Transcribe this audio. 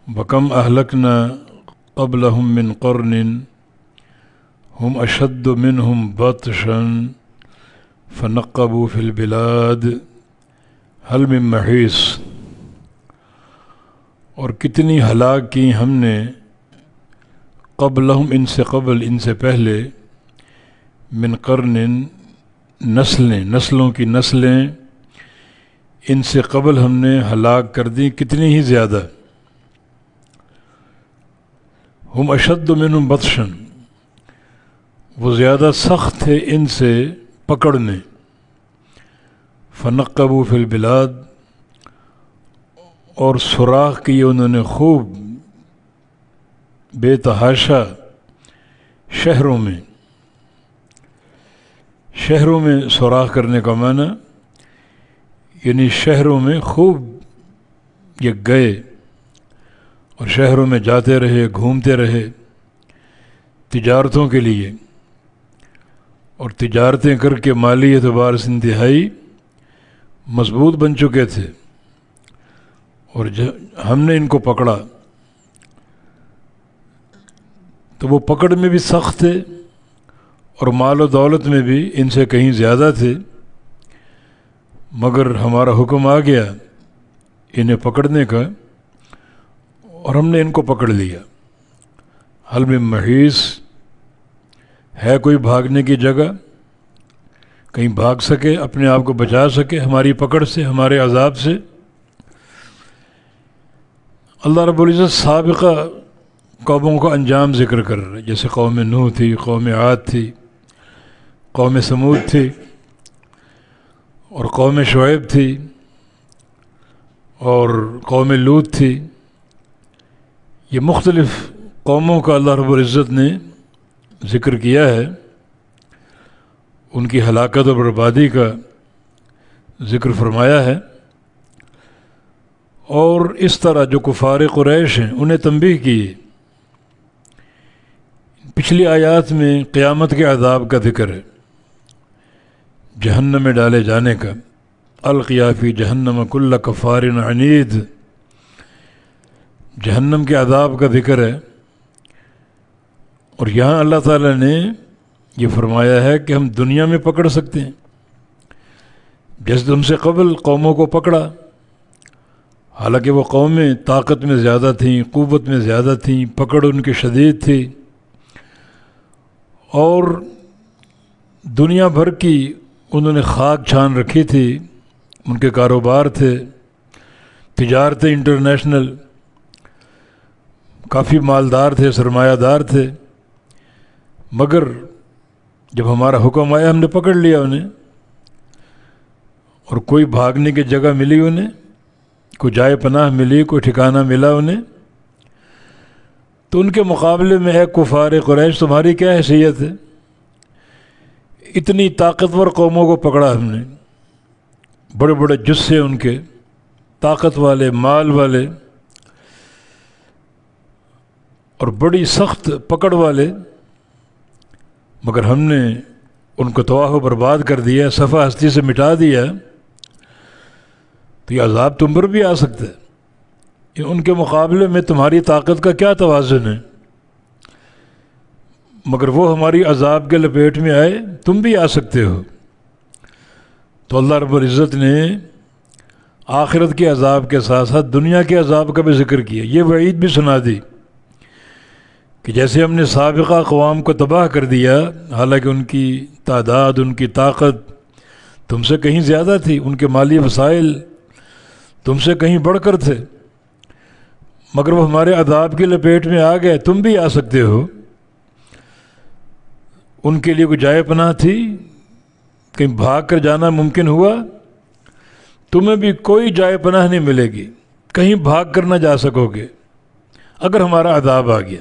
وَكَمْ أَهْلَكْنَا قَبْلَهُمْ مِنْ قَرْنٍ هُمْ أَشَدُّ مِنْهُمْ بَطْشًا فَنَقَّبُوا فِي الْبِلَادِ هَلْ مِن مَّحِيصٍ۔ اور کتنی ہلاک کی ہم نے قبلہم ان سے قبل، ان سے پہلے، من قرن نسلوں کی نسلیں ان سے قبل ہم نے ہلاک کر دی، کتنی ہی زیادہ۔ ہم اشد منہم بطشا، وہ زیادہ سخت تھے ان سے پکڑ میں۔ فنقبوا فی البلاد، اور سوراخ کیے انہوں نے خوب بے تحاشا شہروں میں۔ شہروں میں سوراخ کرنے کا معنی یعنی شہروں میں خوب یہ گئے اور شہروں میں جاتے رہے، گھومتے رہے تجارتوں کے لیے، اور تجارتیں کر کے مالی اعتبار سے انتہائی مضبوط بن چکے تھے، اور ہم نے ان کو پکڑا تو وہ پکڑ میں بھی سخت تھے اور مال و دولت میں بھی ان سے کہیں زیادہ تھے، مگر ہمارا حکم آ گیا انہیں پکڑنے کا اور ہم نے ان کو پکڑ لیا۔ حل من محیص، ہے کوئی بھاگنے کی جگہ، کہیں بھاگ سکے، اپنے آپ کو بچا سکے ہماری پکڑ سے، ہمارے عذاب سے؟ اللہ رب العزت سابقہ قوموں کا انجام ذکر کر رہا ہے، جیسے قوم نوح تھی، قوم عاد تھی، قوم سمود تھی، اور قوم شعیب تھی، اور قوم لوط تھی۔ یہ مختلف قوموں کا اللہ رب العزت نے ذکر کیا ہے، ان کی ہلاکت و بربادی کا ذکر فرمایا ہے، اور اس طرح جو کفار قریش ہیں انہیں تنبیہ کی۔ پچھلی آیات میں قیامت کے عذاب کا ذکر ہے، جہنم میں ڈالے جانے کا، القیا فی جہنم کل کفار عنید، جہنم کے عذاب کا ذکر ہے۔ اور یہاں اللہ تعالیٰ نے یہ فرمایا ہے کہ ہم دنیا میں پکڑ سکتے ہیں، جیسے تم سے قبل قوموں کو پکڑا، حالانکہ وہ قومیں طاقت میں زیادہ تھیں، قوت میں زیادہ تھیں، پکڑ ان کی شدید تھی، اور دنیا بھر کی انہوں نے خاک چھان رکھی تھی، ان کے کاروبار تھے، تجارتیں انٹرنیشنل، کافی مالدار تھے، سرمایہ دار تھے، مگر جب ہمارا حکم آیا ہم نے پکڑ لیا انہیں، اور کوئی بھاگنے کی جگہ ملی انہیں، کوئی جائے پناہ ملی، کوئی ٹھکانہ ملا انہیں، تو ان کے مقابلے میں ہے کفار قریش تمہاری کیا حیثیت ہے؟ اتنی طاقتور قوموں کو پکڑا ہم نے، بڑے بڑے جثے ان کے، طاقت والے، مال والے، اور بڑی سخت پکڑ والے، مگر ہم نے ان کو تباہ و برباد کر دیا، صفحہ ہستی سے مٹا دیا۔ تو یہ عذاب تم پر بھی آ سکتا ہے، ان کے مقابلے میں تمہاری طاقت کا کیا توازن ہے؟ مگر وہ ہماری عذاب کے لپیٹ میں آئے، تم بھی آ سکتے ہو۔ تو اللہ رب العزت نے آخرت کے عذاب کے ساتھ ساتھ دنیا کے عذاب کا بھی ذکر کیا، یہ وعید بھی سنا دی کہ جیسے ہم نے سابقہ اقوام کو تباہ کر دیا، حالانکہ ان کی تعداد، ان کی طاقت تم سے کہیں زیادہ تھی، ان کے مالی وسائل تم سے کہیں بڑھ کر تھے، مگر وہ ہمارے عذاب کی لپیٹ میں آ گئے، تم بھی آ سکتے ہو۔ ان کے لیے کوئی جائے پناہ تھی، کہیں بھاگ کر جانا ممکن ہوا؟ تمہیں بھی کوئی جائے پناہ نہیں ملے گی، کہیں بھاگ کر نہ جا سکو گے اگر ہمارا عذاب آ گیا۔